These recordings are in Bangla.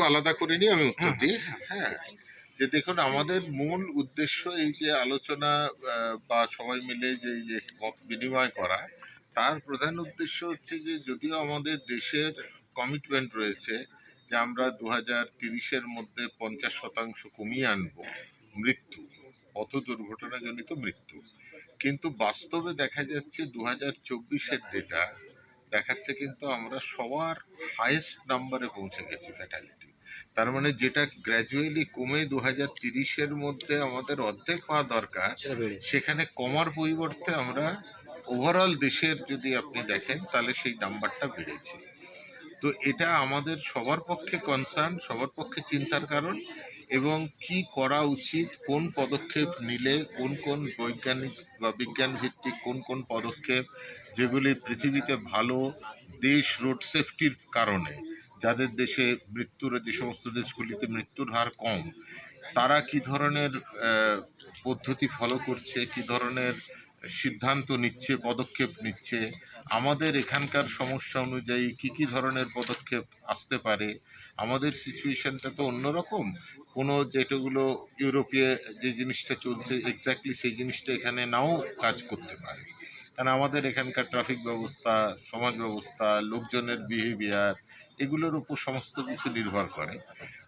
আলাদা করে নিয়ে আমি উত্তর দিই। হ্যাঁ, যে দেখুন আমাদের মূল উদ্দেশ্য এই যে আলোচনা বা সবাই মিলে যে এই যে মত বিনিময় করা, তার প্রধান উদ্দেশ্য হচ্ছে যে যদিও আমাদের দেশের কমিটমেন্ট রয়েছে যে আমরা 2030-এর মধ্যে 50% কমিয়ে আনবো মৃত্যু, পথ দুর্ঘটনাজনিত মৃত্যু, কিন্তু বাস্তবে দেখা যাচ্ছে 2024-এর ডেটা দেখাচ্ছে কিন্তু আমরা সবার হাইয়েস্ট নাম্বারে পৌঁছে গেছি ফ্যাটালিটি। তার মানে যেটা গ্র্যাজুয়ালি কমে 2030-এর মধ্যে আমাদের অর্ধেক হওয়া দরকার, সেখানে কমার পরিবর্তে আমরা ওভারঅল দেশের যদি আপনি দেখেন তাহলে সেই নাম্বারটা বেড়েছে। তো এটা আমাদের সবার পক্ষে কনসার্ন, সবার পক্ষে চিন্তার কারণ, এবং কি করা উচিত, কোন পদক্ষেপ নিলে কোন কোন বৈজ্ঞানিক বা বিজ্ঞান ভিত্তিক কোন কোন পদক্ষেপ যেগুলি পৃথিবীতে ভালো, দেশ রোড সেফটির কারণে যাদের দেশে মৃত্যুর, যে সমস্ত দেশগুলিতে মৃত্যুর হার কম, তারা কি ধরনের পদ্ধতি ফলো করছে, কি ধরনের সিদ্ধান্ত নিচ্ছে, পদক্ষেপ নিচ্ছে, আমাদের এখানকার সমস্যা অনুযায়ী কি কি ধরনের পদক্ষেপ আসতে পারে। আমাদের সিচুয়েশনটা তো অন্যরকম, কোনো যেটাগুলো ইউরোপে যে জিনিসটা চলছে এক্স্যাক্টলি সেই জিনিসটা এখানে নাও কাজ করতে পারে, কারণ আমাদের এখানকার ট্রাফিক ব্যবস্থা, সমাজ ব্যবস্থা, লোকজনের বিহেভিয়ার, এগুলোর উপর সমস্ত কিছু নির্ভর করে।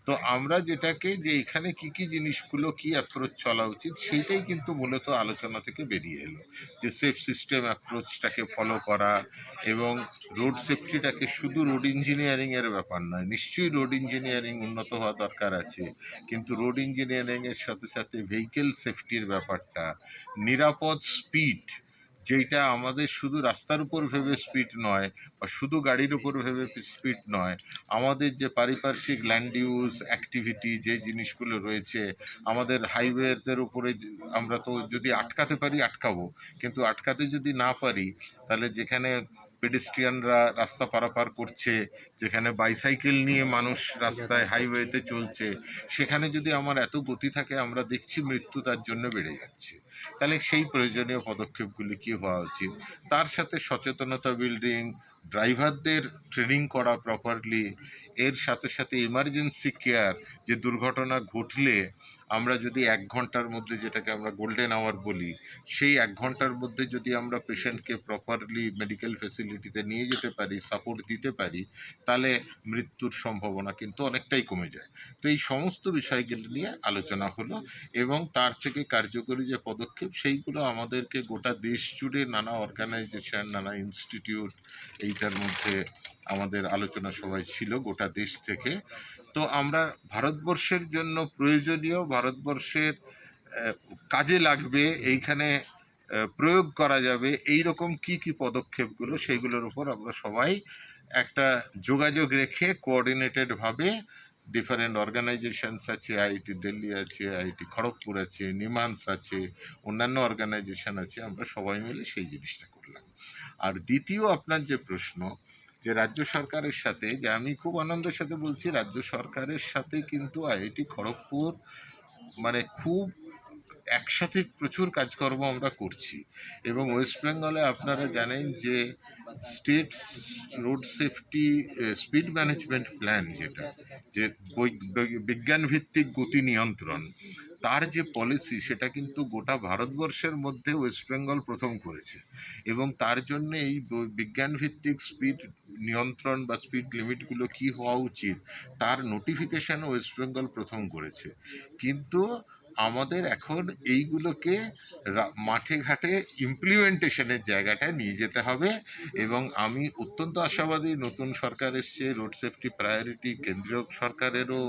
তো আমরা যেটাকে যে এখানে কি কি জিনিসগুলো কি অ্যাপ্রোচ চলা উচিত সেইটাই কিন্তু মূলত আলোচনা থেকে বেরিয়ে এলো, যে সেফ সিস্টেম অ্যাপ্রোচটাকে ফলো করা, এবং রোড সেফটিটাকে শুধু রোড ইঞ্জিনিয়ারিংয়ের ব্যাপার নয়, নিশ্চয়ই রোড ইঞ্জিনিয়ারিং উন্নত হওয়া দরকার আছে, কিন্তু রোড ইঞ্জিনিয়ারিংয়ের সাথে সাথে ভেহিকেল সেফটির ব্যাপারটা, নিরাপদ স্পিড, যেটা আমাদের শুধু রাস্তার উপর ভেবে স্পিড নয় বা শুধু গাড়ির উপর ভেবে স্পিড নয়, আমাদের যে পারিপার্শ্বিক ল্যান্ড ইউজ অ্যাক্টিভিটি যে জিনিসগুলো রয়েছে, আমাদের হাইওয়েদের উপরে আমরা তো যদি আটকাতে পারি আটকাবো, কিন্তু আটকাতে যদি না পারি তাহলে যেখানে পেডেস্ট্রিয়ানরা রাস্তা পারাপার করছে, যেখানে বাইসাইকেল নিয়ে মানুষ রাস্তায় হাইওয়েতে চলছে, সেখানে যদি আমার এত গতি থাকে, আমরা দেখছি মৃত্যু তার জন্য বেড়ে যাচ্ছে। তাহলে সেই প্রয়োজনীয় পদক্ষেপগুলি কি হওয়া উচিত, তার সাথে সচেতনতা বিল্ডিং, ড্রাইভারদের ট্রেনিং করা প্রপারলি, এর সাথে সাথে ইমার্জেন্সি কেয়ার, যে দুর্ঘটনা ঘটলে আমরা যদি 1 ঘন্টার মধ্যে, যেটাকে আমরা গোল্ডেন আওয়ার বলি, সেই 1 ঘন্টার মধ্যে যদি আমরা পেশেন্টকে প্রপারলি মেডিকেল ফেসিলিটিতে নিয়ে যেতে পারি, সাপোর্ট দিতে পারি, তাহলে মৃত্যুর সম্ভাবনা কিন্তু অনেকটাই কমে যায়। তো এই সমস্ত বিষয়গুলি নিয়ে আলোচনা হলো, এবং তার থেকে কার্যকরী যে পদক্ষেপ সেইগুলো আমাদেরকে গোটা দেশ জুড়ে নানা অর্গানাইজেশন, নানা ইনস্টিটিউট, এইটার মধ্যে আমাদের আলোচনা সভায় ছিল গোটা দেশ থেকে। তো আমরা ভারতবর্ষের জন্য প্রয়োজনীয়, ভারতবর্ষের কাজে লাগবে, এইখানে প্রয়োগ করা যাবে এই রকম কি কি পদক্ষেপগুলো, সেইগুলোর উপর আমরা সবাই একটা যোগাযোগ রেখে কোঅর্ডিনেটেডভাবে, ডিফারেন্ট অর্গানাইজেশনস আছে, আইআইটি দিল্লি আছে, আইআইটি খড়গপুর আছে, নিমান্স আছে, অন্যান্য অর্গানাইজেশন আছে, আমরা সবাই মিলে সেই জিনিসটা করলাম। আর দ্বিতীয় আপনার যে প্রশ্ন, যে রাজ্য সরকারের সাথে, যে আমি খুব আনন্দের সাথে বলছি রাজ্য সরকারের সাথে কিন্তু আইআইটি খড়গপুর মানে খুব একসাথে প্রচুর কাজকর্ম আমরা করছি। এবং ওয়েস্ট বেঙ্গলে আপনারা জানেন যে state road safety speed management plan, যেটা যে বিজ্ঞান ভিত্তিক গতি নিয়ন্ত্রণ, তার যে পলিসি, সেটা কিন্তু গোটা ভারতবর্ষের মধ্যে ওয়েস্ট বেঙ্গল প্রথম করেছে, এবং তার জন্য এই বিজ্ঞান ভিত্তিক স্পিড নিয়ন্ত্রণ বা স্পিড লিমিটগুলো কি হওয়া উচিত তার নোটিফিকেশন ওয়েস্ট বেঙ্গল প্রথম করেছে। কিন্তু আমাদের এখন এইগুলোকে মাঠে ঘাটে ইমপ্লিমেন্টেশনের জায়গাটায় নিয়ে যেতে হবে, এবং আমি অত্যন্ত আশাবাদী, নতুন সরকার এসছে, রোড সেফটি প্রায়োরিটি কেন্দ্রীয় সরকারেরও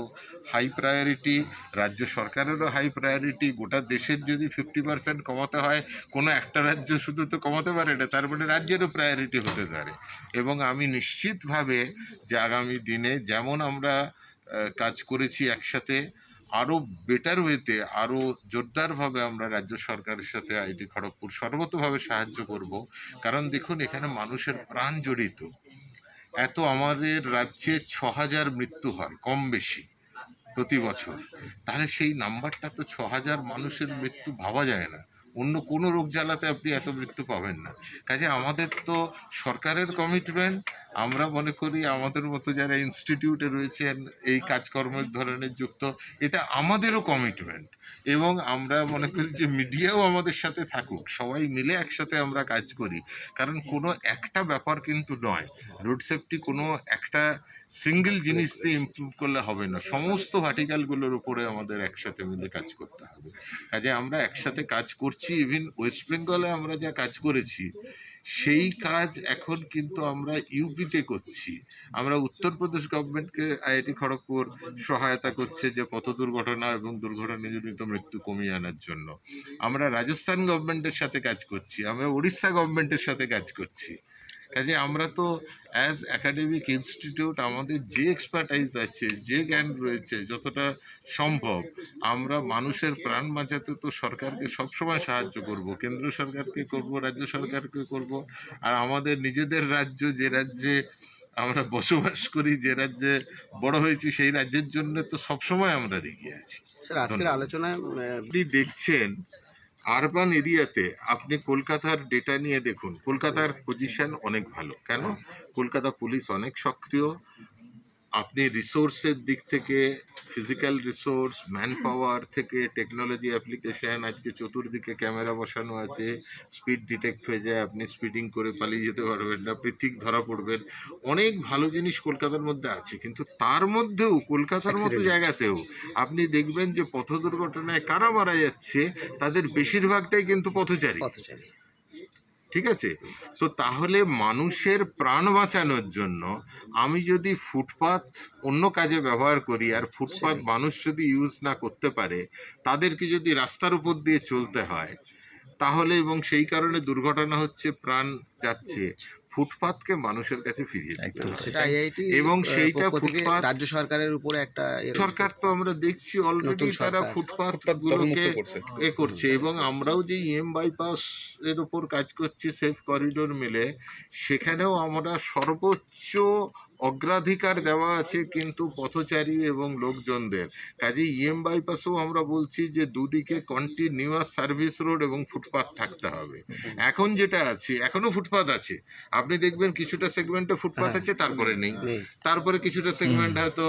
হাই প্রায়োরিটি, রাজ্য সরকারেরও হাই প্রায়োরিটি। গোটা দেশের যদি 50% কমাতে হয়, কোনো একটা রাজ্য শুধু তো কমাতে পারে না, তার মানে রাজ্যেরও প্রায়োরিটি হতে পারে। এবং আমি নিশ্চিতভাবে যে আগামী দিনে যেমন আমরা কাজ করেছি একসাথে, আরও বেটার ওয়েতে, আরও জোরদারভাবে আমরা রাজ্য সরকারের সাথে আইআইটি খড়গপুর সর্বতোভাবে সাহায্য করব। কারণ দেখুন, এখানে মানুষের প্রাণ জড়িত। এত আমাদের রাজ্যে 6000 মৃত্যু হয় কম বেশি প্রতি বছর, তাহলে সেই নাম্বারটা তো 6000 মানুষের মৃত্যু ভাবা যায় না। অন্য কোনো রোগ জ্বালাতে আপনি এত মৃত্যু পাবেন না। কাজে আমাদের তো সরকারের কমিটমেন্ট, আমরা মনে করি আমাদের মতো যারা ইনস্টিটিউটে রয়েছেন এই কাজকর্মের ধরনের যুক্ত, এটা আমাদেরও কমিটমেন্ট। এবং আমরা মনে করি যে মিডিয়াও আমাদের সাথে থাকুক, সবাই মিলে একসাথে আমরা কাজ করি। কারণ কোনো একটা ব্যাপার কিন্তু নয়, রোড সেফটি কোনো একটা সিঙ্গেল জিনিস দিয়ে ইমপ্রুভ করলে হবে না, সমস্ত ভার্টিক্যালগুলোর উপরে আমাদের একসাথে মিলে কাজ করতে হবে। কাজে আমরা একসাথে কাজ করছি। ইভিন ওয়েস্ট বেঙ্গলে আমরা যা কাজ করেছি সেই কাজ এখন কিন্তু আমরা ইউপিতে করছি। আমরা উত্তরপ্রদেশ গভর্নমেন্টকে আইআইটি খড়গপুর সহায়তা করছে যে পথ দুর্ঘটনা এবং দুর্ঘটনাজনিত মৃত্যু কমিয়ে আনার জন্য। আমরা রাজস্থান গভর্নমেন্টের সাথে কাজ করছি, আমরা উড়িষ্যা গভর্নমেন্টের সাথে কাজ করছি। কাজে আমরা তো অ্যাজ একাডেমিক ইনস্টিটিউট আমাদের যে এক্সপার্টাইজ আছে, যে জ্ঞান রয়েছে, যতটা সম্ভব আমরা মানুষের প্রাণ বাঁচাতে তো সরকারকে সবসময় সাহায্য করব, কেন্দ্র সরকারকে করব, রাজ্য সরকারকে করব। আর আমাদের নিজেদের রাজ্য, যে রাজ্যে আমরা বসবাস করি, যে রাজ্যে বড় হয়েছি, সেই রাজ্যের জন্য তো সবসময় আমরা এগিয়ে আছি। স্যার, আজকের আলোচনায় আপনি দেখছেন আরবান এরিয়াতে, আপনি কলকাতার ডেটা নিয়ে দেখুন, কলকাতার পজিশন অনেক ভালো। কেন? কলকাতা পুলিশ অনেক সক্রিয়। আপনি রিসোর্সের দিক থেকে, ফিজিক্যাল রিসোর্স, ম্যান পাওয়ার থেকে টেকনোলজি অ্যাপ্লিকেশন, আজকে চতুর্দিকে ক্যামেরা বসানো আছে, স্পিড ডিটেক্ট হয়ে যায়, আপনি স্পিডিং করে পালিয়ে যেতে পারবেন না, আপনি ঠিক ধরা পড়বেন। অনেক ভালো জিনিস কলকাতার মধ্যে আছে। কিন্তু তার মধ্যেও কলকাতার মতো জায়গাতেও আপনি দেখবেন যে পথ দুর্ঘটনায় কারা মারা যাচ্ছে, তাদের বেশিরভাগটাই কিন্তু পথচারী। ঠিক আছে? তো তাহলে মানুষের প্রাণ বাঁচানোর জন্য আমি যদি ফুটপাত অন্য কাজে ব্যবহার করি, আর ফুটপাত মানুষ যদি ইউজ না করতে পারে, তাদেরকে যদি রাস্তার উপর দিয়ে চলতে হয়, তাহলে এবং সেই কারণে দুর্ঘটনা হচ্ছে, প্রাণ যাচ্ছে, ফুটপাতকে মানুষের কাছে ফিরিয়ে দিতে হবে। এবং সেইটা ফুটপাত রাজ্য সরকারের উপরে একটা সরকার তো আমরা দেখছি অলরেডি তারা ফুটপাত গুলোকে করছে। এবং আমরাও যে ইএম বাইপাস এর উপর কাজ করছি, সেফ করিডোর মিলে, সেখানেও আমরা সর্বোচ্চ অগ্রাধিকার দেওয়া আছে কিন্তু পথচারী এবং লোকজনদের। কাজে ইএম বাইপাসও আমরা বলছি যে দুদিকে কন্টিনিউয়াস সার্ভিস রোড এবং ফুটপাত থাকতে হবে। এখন যেটা আছে, এখনো ফুটপাত আছে, আপনি দেখবেন কিছুটা সেগমেন্টে ফুটপাত আছে, তারপরে নেই, তারপরে কিছুটা সেগমেন্ট হয়তো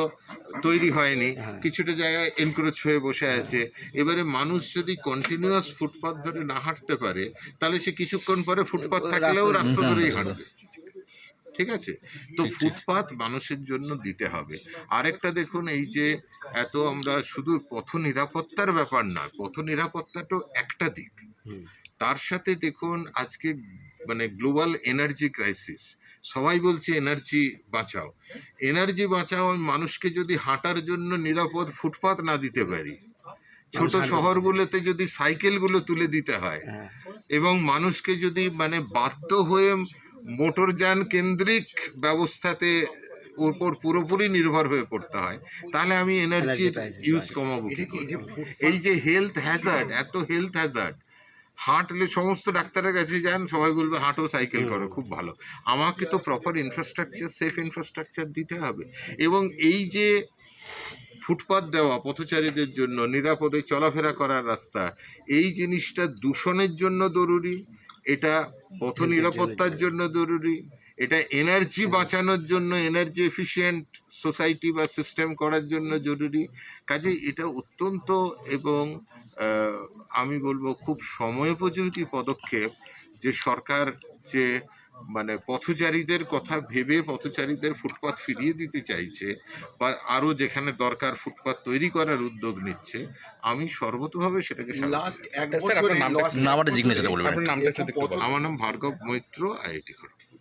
তৈরি হয়নি, কিছুটা জায়গায় এনক্রোচ হয়ে বসে আছে। এবারে মানুষ যদি কন্টিনিউয়াস ফুটপাত ধরে না হাঁটতে পারে, তাহলে সে কিছুক্ষণ পরে ফুটপাত থাকলেও রাস্তা ধরেই হাঁটবে। ঠিক আছে? তো ফুটপাত মানুষের জন্য দিতে হবে। আরেকটা দেখুন, এই যে এত আমরা শুধু পথ নিরাপত্তার ব্যাপার না, পথ নিরাপত্তাটাও একটা দিক, তার সাথে দেখুন আজকে মানে গ্লোবাল এনার্জি ক্রাইসিস, সবাই বলছে এনার্জি বাঁচাও, এনার্জি বাঁচাও। মানুষকে যদি হাঁটার জন্য নিরাপদ ফুটপাত না দিতে পারি, ছোট শহরগুলোতে যদি সাইকেলগুলো তুলে দিতে হয়, এবং মানুষকে যদি মানে বাধ্য হয়ে মোটরযান কেন্দ্রিক ব্যবস্থাতে উপর পুরোপুরি নির্ভর হয়ে পড়তে হয়, তাহলে আমি এনার্জির ইউজ কমাবো কি করে? এই যে হেলথ হ্যাজার্ড, এত হেলথ হ্যাজার্ড, হাঁটলে সমস্ত ডাক্তারের কাছে যান, সবাই বলবে হাঁটো, সাইকেল করো, খুব ভালো। আমাকে তো প্রপার ইনফ্রাস্ট্রাকচার, সেফ ইনফ্রাস্ট্রাকচার দিতে হবে। এবং এই যে ফুটপাত দেওয়া পথচারীদের জন্য, নিরাপদে চলাফেরা করার রাস্তা, এই জিনিসটা দূষণের জন্য জরুরি, এটা পথ নিরাপত্তার জন্য জরুরি, এটা এনার্জি বাঁচানোর জন্য, এনার্জি এফিশিয়েন্ট সোসাইটি বা সিস্টেম করার জন্য জরুরি। কাজে এটা অত্যন্ত এবং আমি বলবো খুব সময়োপযোগী পদক্ষেপ যে সরকার যে মানে পথচারীদের কথা ভেবে পথচারীদের ফুটপাত ফিরিয়ে দিতে চাইছে, বা আরো যেখানে দরকার ফুটপাত তৈরি করার উদ্যোগ নিচ্ছে। আমি সর্বতোভাবে সেটাকে আমার নাম ভার্গব মৈত্র, আইআইটি খড়গপুর।